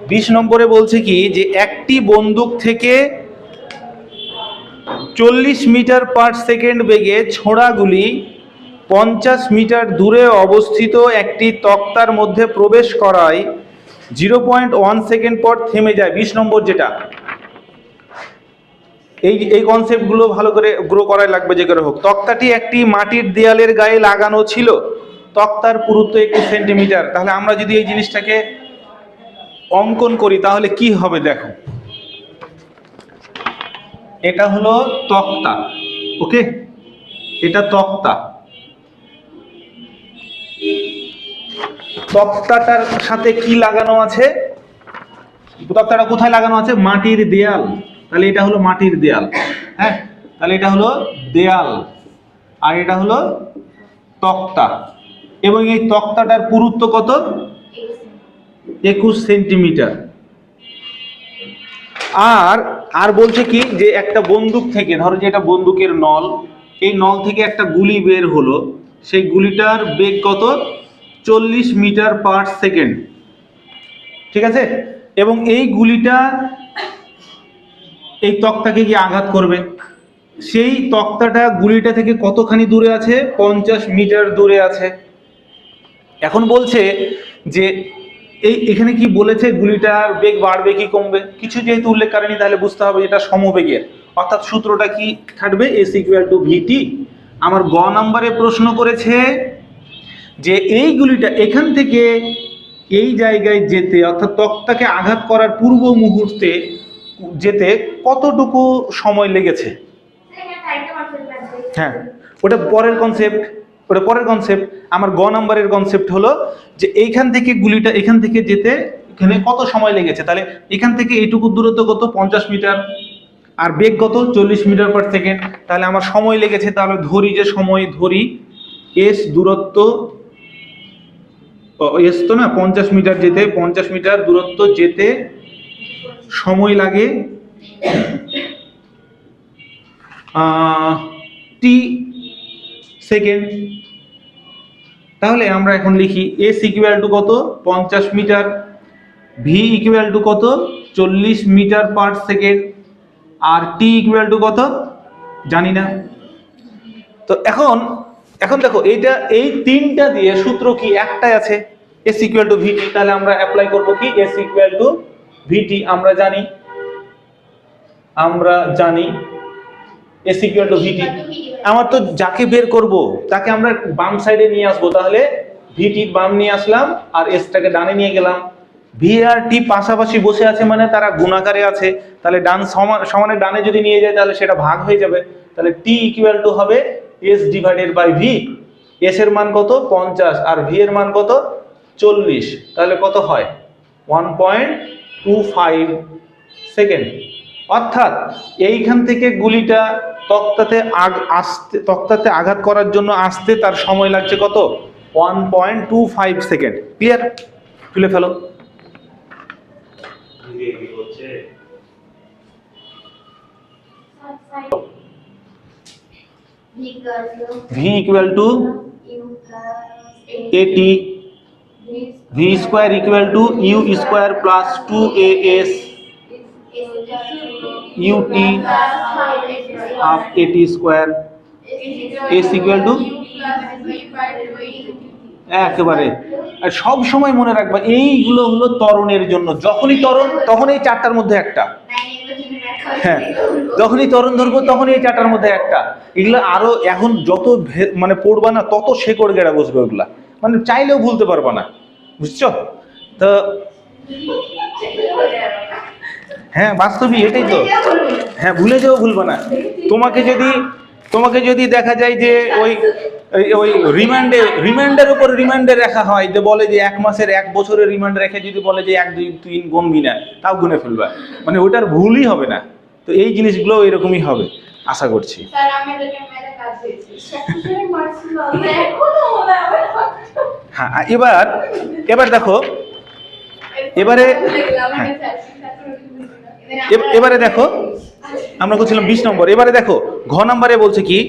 20 নম্বরে বলছে কি যে একটি বন্দুক থেকে 40 মিটার পার সেকেন্ড বেগে ছোড়া গুলি 50 মিটার দূরে অবস্থিত একটি তক্তার মধ্যে প্রবেশ করায় 0.1 সেকেন্ড পর থেমে যায়। 20 নম্বর যেটা, এই কনসেপ্টগুলো ভালো করে গ্রো করাই লাগবে যে করে হোক। তক্তাটি একটি মাটির দেয়ালের গায়ে লাগানো ছিল, তক্তার পুরুত্ব 21 সেন্টিমিটার। তাহলে আমরা যদি এই জিনিসটাকে অঙ্কন করি তাহলে কি হবে দেখো, এটা হলো তক্তা, ওকে, এটা তক্তা। তক্তাটার সাথে কি লাগানো আছে, তক্তাটা কোথায় লাগানো আছে? মাটির দেয়াল। তাহলে এটা হলো মাটির দেয়াল, হ্যাঁ, তাহলে এটা হলো দেয়াল আর এটা হলো তক্তা। এবং এই তক্তাটার পুরুত্ব কত? 21 সেন্টিমিটার। আর বলছে কি যে একটা বন্দুক থেকে, ধরো যে এটা বন্দুকের নল, এই নল থেকে একটা গুলি বের হলো, সেই গুলিটার বেগ কত? 40 মিটার পার সেকেন্ড, ঠিক আছে। এবং এই গুলিটা এই তক্তাকে গিয়ে আঘাত করবে। সেই তক্তাটা গুলিটা থেকে কতখানি দূরে আছে? 50 মিটার দূরে আছে। এখন বলছে যে এখানে কি বলেছে, গুলিটার বেগ বাড়বে কি কমবে? কিছু যেহেতু উল্লেখ করেনি তাহলে বুঝতে হবে এটা সমবেগের, অর্থাৎ সূত্রটা কি খাটবে? এস ইকুয়াল টু ভিটি। আমার গ নম্বরে প্রশ্ন করেছে যে এই গুলিটা এখান থেকে এই জায়গায় যেতে, অর্থাৎ তক্তাকে আঘাত করার পূর্ব মুহূর্তে যেতে কতটুকু সময় লেগেছে? হ্যাঁ, ওটা পরের কনসেপ্ট, ওটা পরের কনসেপ্ট। আমার গ নম্বরের কনসেপ্ট হলো যে এইখান থেকে গুলিটা এখান থেকে যেতে এখানে কত সময় লেগেছে। তাহলে এখান থেকে এইটুকু দূরত্ব কত? 50 মিটার, আর বেগ কত? 40 মিটার পার সেকেন্ড। তাহলে আমার সময় লেগেছে, তাহলে ধরি যে সময় ধরি এস দূরত্ব, এস তো না 50 মিটার যেতে, 50 মিটার দূরত্ব যেতে সময় লাগে টি সেকেন্ড। তাহলে আমরা এখন লিখি এস ইকুয়াল টু কত? 50 মিটার, ভি ইকুয়াল টু কত? 40 মিটার পার সেকেন্ড, আর টি ইকুয়াল টু কত জানি না। তো এখন দেখো এইটা, এই তিনটা দিয়ে সূত্র কি একটাই আছে, এস ইকুয়াল টু ভিটি। তাহলে আমরা অ্যাপ্লাই করব কি? এস ইকুয়াল টু ভিটি। আমরা জানি এস ইকুয়াল টু ভিটি। আমার তো যাকে বের করব তাকে আমরা বাম সাইডে নিয়ে আসবো, তাহলে ভিটি বাম নিয়ে আসলাম আর এসটাকে ডানে নিয়ে গেলাম। ভি আর টি পাশাপাশি বসে আছে মানে তারা গুণাকারে আছে, তাহলে ডান সমানে ডানে যদি নিয়ে যায় তাহলে সেটা ভাগ হয়ে যাবে। তাহলে টি ইকুয়াল টু হবে S divided by V. S এর মান কত? 50 আর ভি এর মান কত? 40। তাহলে কত হয়? 1.25 সেকেন্ড। অর্থাৎ এইখান থেকে গুলিটা তক্তাতে আঘাত করার জন্য আসতে তার সময় লাগছে কত? 1.25 সেকেন্ড। ক্লিয়ার? তুলে ফেলো। V equal to A T, V square equal to U square plus 2as ut half A T square, S equal to একেবারে। আর সব সময় মনে রাখবা এইগুলো হলো ত্বরণের জন্য। যখনই ত্বরণ তখন এই চারটার মধ্যে একটা, হ্যাঁ, যখনই ত্বরণ ধরবো তখন এই চারটার মধ্যে একটা। এগুলো আরো এখন যত মানে পড়বা না তত শেকড় গেড়া বসবে, ওগুলা মানে চাইলেও ভুলতে পারবা না, বুঝছো তো? হ্যাঁ, বাস্তবই এটাই তো। হ্যাঁ, ভুলে যাও, ভুলবা না। তোমাকে যদি দেখা যায় যে ওই রিমান্ডের উপর রিমান্ডে রাখা হয়, যে বলে যে 1 মাসের 1 বছরের রিমান্ড রেখে যদি বলে যে 1 2 3 গুনবি না, তাও গুনে ফেলবা, মানে ওটার ভুলই হবে না। তো এই জিনিসগুলো এরকমই হবে আশা করছি। হ্যাঁ, এবার দেখো, এবারে দেখো আমরা বলছিলাম 20 নম্বর। এবারে দেখো ঘ নম্বরে বলছে কি,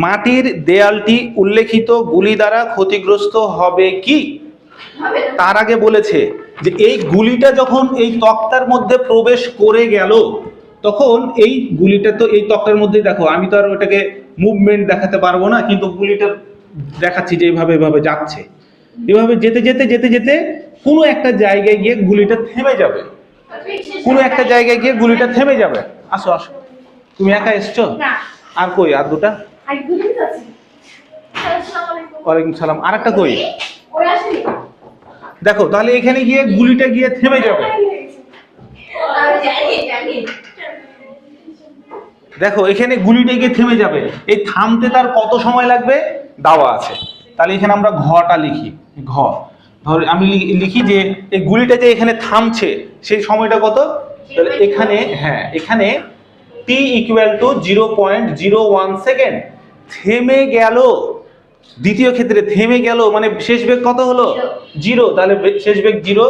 মাটির দেয়ালটি উল্লেখিত গুলি দ্বারা ক্ষতিগ্রস্ত হবে কি? তার আগে বলেছে যে এই গুলিটা যখন এই তক্তার মধ্যে প্রবেশ করে গেল, তখন এই গুলিটা তো এই তক্তার মধ্যেই, দেখো আমি তো আর ওটাকে মুভমেন্ট দেখাতে পারবো না, কিন্তু গুলিটা দেখাচ্ছি যে এইভাবে এভাবে যাচ্ছে, এভাবে যেতে যেতে যেতে যেতে কোনো একটা জায়গায় গিয়ে গুলিটা থেমে যাবে, কোনো একটা জায়গায় গিয়ে গুলিটা থেমে যাবে। আসো আসো, তুমি একা এসছো? আর কই আর দুটা? ওয়ালাইকুম সালাম। আর একটা কই? দেখো তাহলে এখানে গিয়ে গুলিটা গিয়ে থেমে যাবে। দেখো এখানে গুলিটা গিয়ে থেমে যাবে, এই থামতে তার কত সময় লাগবে দেওয়া আছে। তাহলে এখানে আমরা ঘটা লিখি, ঘ ধর আমি লিখি যে এই গুলিটা যে এখানে থামছে সেই সময়টা কত, তাহলে এখানে হ্যাঁ এখানে t ইকুয়াল টু 0.01 সেকেন্ড। থেমে গেল, দ্বিতীয় ক্ষেত্রে থেমে গেল মানে শেষ বেগ কত হলো? 0, তাহলে শেষ বেগ 0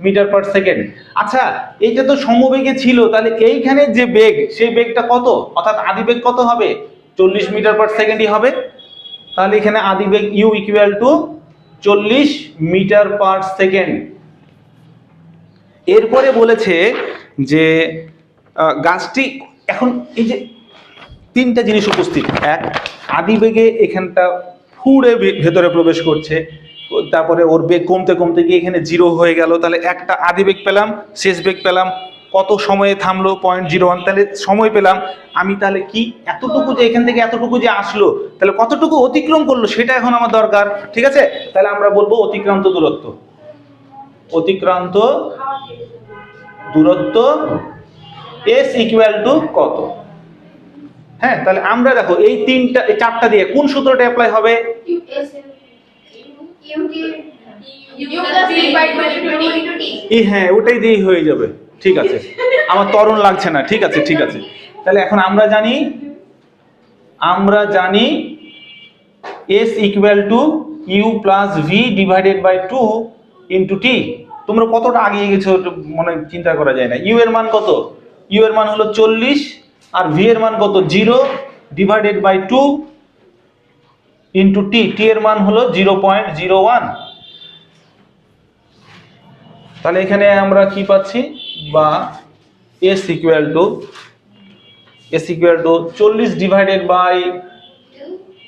মিটার পার সেকেন্ড। আচ্ছা এইটা তো সমবেগে ছিল, তাহলে এইখানে যে বেগ সেই বেগটা কত, অর্থাৎ আদি বেগ কত হবে? 40 মিটার পার সেকেন্ডই হবে। তাহলে এখানে আদি বেগ u equal to 40 metre per second. এরপরে বলেছে যে গাছটি এখন এই যে তিনটা জিনিস উপস্থিত, এক আদি বেগে এখানটা ফুড়ে ভেতরে প্রবেশ করছে, তারপরে ওর বেগ কমতে কমতে গিয়ে এখানে 0 হয়ে গেল, তাহলে একটা আদি বেগ পেলাম, শেষ বেগ পেলাম, কত সময়ে থামলো 0.01, তাহলে সময় পেলাম আমি। তাহলে কি এতটুকু যে এখান থেকে এতটুকু যে আসলো, তাহলে কতটুকু অতিক্রম করলো সেটা এখন আমার দরকার, ঠিক আছে? তাহলে আমরা বলবো অতিক্রান্ত দূরত্ব, অতিক্রান্ত দূরত্ব s ইকুয়াল টু কত। হ্যাঁ তাহলে আমরা দেখো এই তিনটা এই চারটা দিয়ে কোন সূত্রটা অ্যাপ্লাই হবে? হ্যাঁ ওটাই দিয়েই হয়ে যাবে, ঠিক আছে, আমার ত্বরণ লাগছে না, ঠিক আছে ঠিক আছে। তাহলে এখন আমরা জানি s equal to u plus v divided by 2 into t। তোমরা কতটা আগিয়ে গেছো মনে চিন্তা করা যায় না। u এর মান কত? u এর মান হলো 40 আর v এর মান কত? 0 divided by 2 into t, t এর মান হলো 0.01। তাহলে এখানে আমরা কি পাচ্ছি, বা s equal to 40 divided by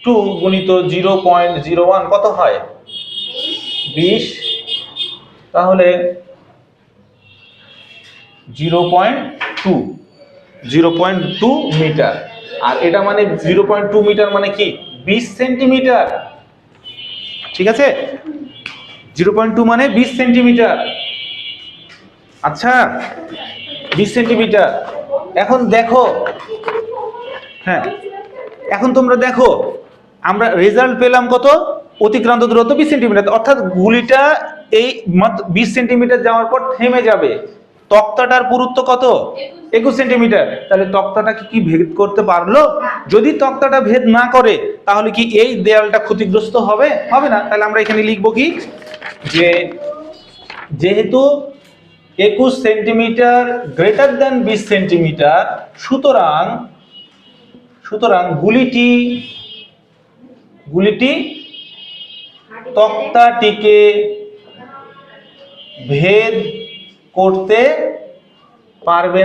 2 গুণিত 0.01 কত হয়? 20। তাহলে 0.2 মিটার, আর এটা মানে 0.2 মিটার মানে কি 20 সেন্টিমিটার, ঠিক আছে? 0.2 মানে 20 সেন্টিমিটার। আচ্ছা 20 সেন্টিমিটার। এখন দেখো, হ্যাঁ এখন তোমরা দেখো আমরা রেজাল্ট পেলাম কত? অতিক্রান্ত দূরত্ব 20 সেন্টিমিটার, অর্থাৎ গুলিটা এই 20 সেন্টিমিটার যাওয়ার পর থেমে যাবে। তক্তাটার পুরুত্ব কত? 21 সেন্টিমিটার। তাহলে তক্তাটা কি ভেদ করতে পারলো? যদি তক্তাটা ভেদ না করে তাহলে কি এই দেয়ালটা ক্ষতিগ্রস্ত হবে? হবে না। তাহলে আমরা এখানে লিখবো কি, যে যেহেতু 21 সেন্টিমিটার গ্রেটার দ্যান 20 সেন্টিমিটার, সুতরাং গুলিটি তক্তাটিকে ভেদ করতে পারবে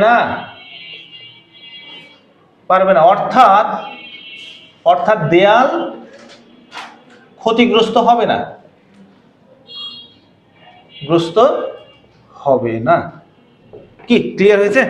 না, অর্থাৎ দেয়াল ক্ষতিগ্রস্ত হবে না, কি ক্লিয়ার হয়েছে?